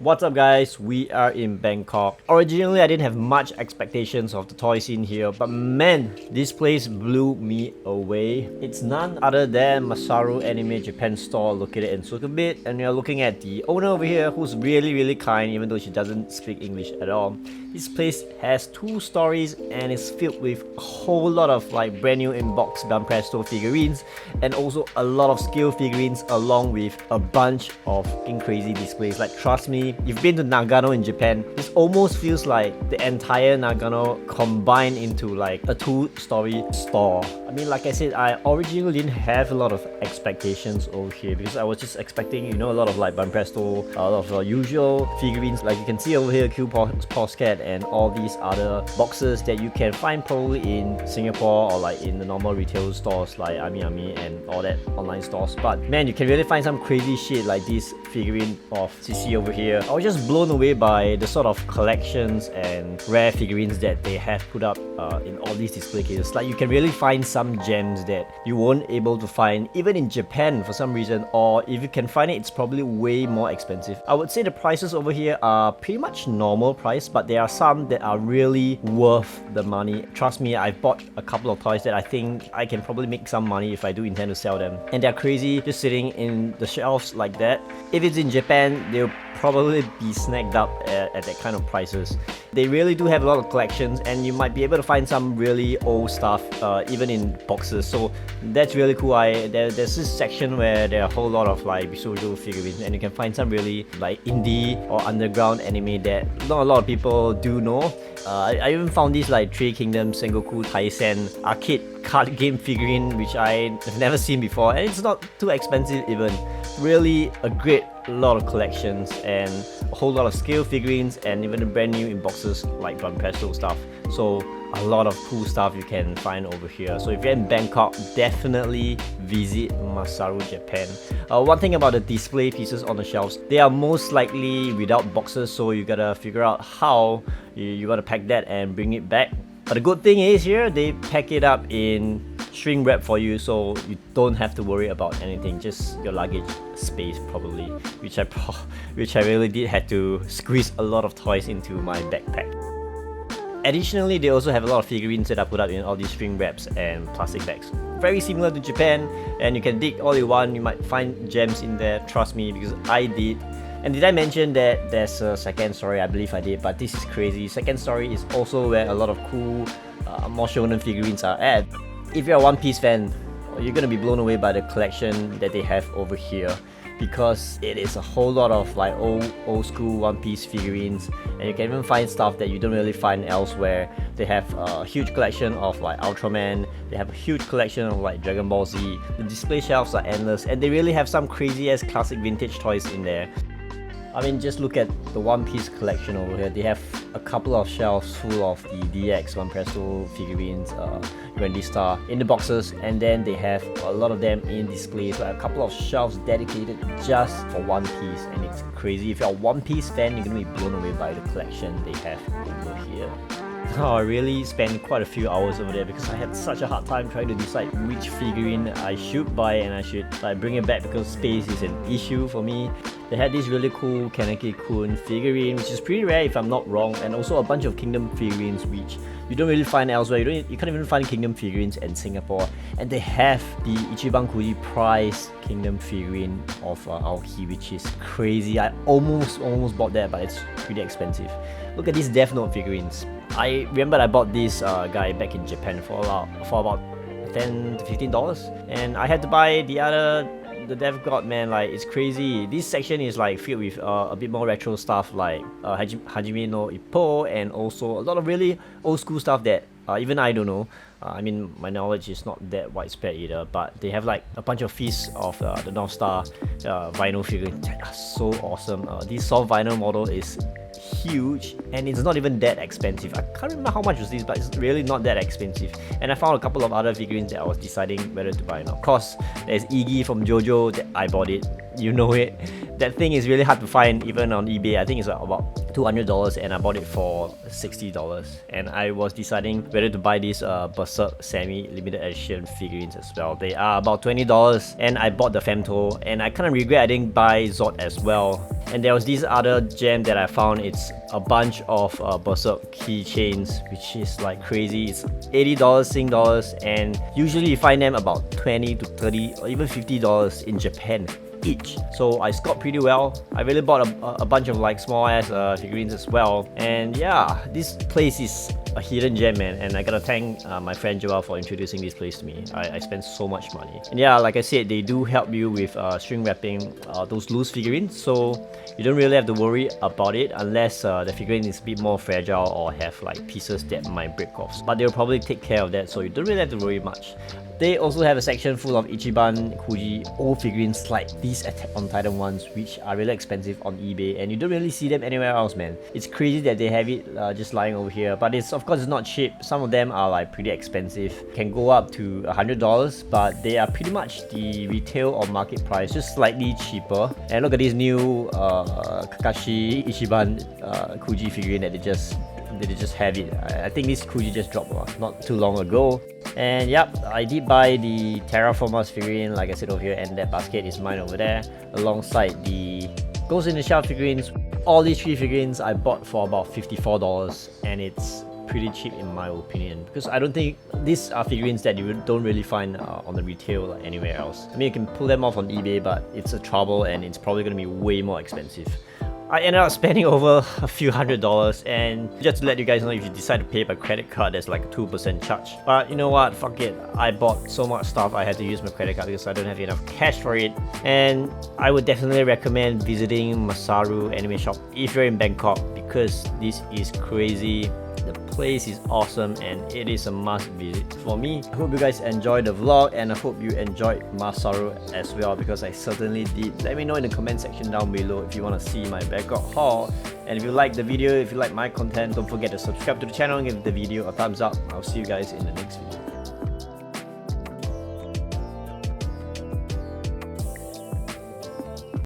What's up guys, we are in Bangkok. Originally I didn't have much expectations of the toy scene here, but man, this place blew me away. It's none other than Masaru Anime Japan store located in Sukhumvit, and you're looking at the owner over here who's really kind even though she doesn't speak English at all. This place has 2 stories and is filled with a whole lot of like brand new inbox Presto figurines and also a lot of scale figurines along with a bunch of fucking crazy displays. Like trust me, you've been to Nagano in Japan, this almost feels like the entire Nagano combined into like a 2-story store. I mean, like I said, I originally didn't have a lot of expectations over here because I was just expecting, you know, a lot of like Presto, a lot of usual figurines like you can see over here, Postcat and all these other boxes that you can find probably in Singapore or like in the normal retail stores like Ami and all that online stores. But man, you can really find some crazy shit like this figurine of CC over here. I was just blown away by the sort of collections and rare figurines that they have put up in all these display cases. Like you can really find some gems that you weren't able to find even in Japan for some reason, or if you can find it, it's probably way more expensive. I would say the prices over here are pretty much normal price, but there are some that are really worth the money. Trust me, I've bought a couple of toys that I think I can probably make some money if I do intend to sell them, and they're crazy just sitting in the shelves like that. If it's in Japan, they'll probably be snagged up at that kind of prices. They really do have a lot of collections and you might be able to find some really old stuff even in boxes, so that's really cool. There's this section where there are a whole lot of like visual figurines and you can find some really like indie or underground anime that not a lot of people do know. I even found this like Three Kingdoms Sengoku Taisen arcade card game figurine which I've never seen before, and it's not too expensive even. Really a great lot of collections and a whole lot of scale figurines and even the brand new in boxes like Presto stuff. So a lot of cool stuff you can find over here. So if you're in Bangkok, definitely visit Masaru Japan. One thing about the display pieces on the shelves, they are most likely without boxes, so you gotta figure out how you gotta pack that and bring it back. But the good thing is here, they pack it up in shrink wrap for you, so you don't have to worry about anything, just your luggage space probably, which I really did had to squeeze a lot of toys into my backpack. Additionally, they also have a lot of figurines that are put up in all these string wraps and plastic bags. Very similar to Japan, and you can dig all you want, you might find gems in there, trust me, because I did. And did I mention that there's a second story? I believe I did, but this is crazy. Second story is also where a lot of cool, more shonen figurines are at. If you're a One Piece fan, you're gonna be blown away by the collection that they have over here, because it is a whole lot of like old school One Piece figurines, and you can even find stuff that you don't really find elsewhere. They have a huge collection of like Ultraman, they have a huge collection of like Dragon Ball Z. The display shelves are endless and they really have some crazy ass classic vintage toys in there. I mean, just look at the One Piece collection over here. They have a couple of shelves full of the DX Presto figurines, Grandista in the boxes, and then they have a lot of them in displays, like a couple of shelves dedicated just for One Piece, and it's crazy. If you're a One Piece fan, you're gonna be blown away by the collection they have over here. Oh, I really spent quite a few hours over there because I had such a hard time trying to decide which figurine I should buy and I should like bring it back because space is an issue for me. They had this really cool Kaneki-kun figurine, which is pretty rare if I'm not wrong, and also a bunch of Kingdom figurines which you don't really find elsewhere. You can't even find Kingdom figurines in Singapore. And they have the Ichiban Kuji prize Kingdom figurine of Aoki, which is crazy. I almost bought that, but it's pretty expensive. Look at these Death Note figurines. I remember I bought this guy back in Japan for about $10 to $15, and I had to buy the Death God, man. Like, it's crazy. This section is like filled with a bit more retro stuff like Hajime no Ippo, and also a lot of really old school stuff that even I don't know. I mean, my knowledge is not that widespread either, but they have like a bunch of Feast of the North Star vinyl figurines that are so awesome. This soft vinyl model is huge and it's not even that expensive. I can't remember how much was this, but it's really not that expensive. And I found a couple of other figurines that I was deciding whether to buy or not. Of course, there's Iggy from JoJo that I bought it. You know it. That thing is really hard to find even on eBay. I think it's about $200 and I bought it for $60. And I was deciding whether to buy these Berserk semi-limited edition figurines as well. They are about $20 and I bought the Femto, and I kind of regret I didn't buy Zod as well. And there was this other gem that I found. It's a bunch of Berserk keychains, which is like crazy. It's $80 Sing dollars, and usually you find them about $20 to $30 or even $50 in Japan each. So I scored pretty well. I really bought a bunch of like small ass figurines as well. And yeah, this place is a hidden gem, man, and I gotta thank my friend Joel for introducing this place to me. I spent so much money. And yeah, like I said, they do help you with shrink wrapping those loose figurines, so you don't really have to worry about it unless the figurine is a bit more fragile or have like pieces that might break off. But they'll probably take care of that, so you don't really have to worry much. They also have a section full of Ichiban, Kuji, old figurines like these Attack on Titan ones, which are really expensive on eBay, and you don't really see them anywhere else, man. It's crazy that they have it just lying over here, but of course it's not cheap. Some of them are like pretty expensive, can go up to $100, but they are pretty much the retail or market price, just slightly cheaper. And look at this new Kakashi Ichiban Kuji figurine that they just have it. I think this Kuji just dropped not too long ago. And yep, I did buy the Terraformers figurine, like I said over here, and that basket is mine over there, alongside the Ghost in the Shell figurines. All these 3 figurines I bought for about $54, and it's pretty cheap in my opinion, because I don't think these are figurines that you don't really find on the retail or anywhere else. I mean, you can pull them off on eBay, but it's a trouble and it's probably going to be way more expensive. I ended up spending over a few $100s, and just to let you guys know, if you decide to pay by credit card, there's like a 2% charge. But you know what, fuck it, I bought so much stuff I had to use my credit card because I don't have enough cash for it. And I would definitely recommend visiting Masaru anime shop if you're in Bangkok, because this is crazy. The place is awesome and it is a must visit for me. I hope you guys enjoyed the vlog, and I hope you enjoyed Masaru as well, because I certainly did. Let me know in the comment section down below if you want to see my Bangkok haul. And if you like the video, if you like my content, don't forget to subscribe to the channel and give the video a thumbs up. I'll see you guys in the next video.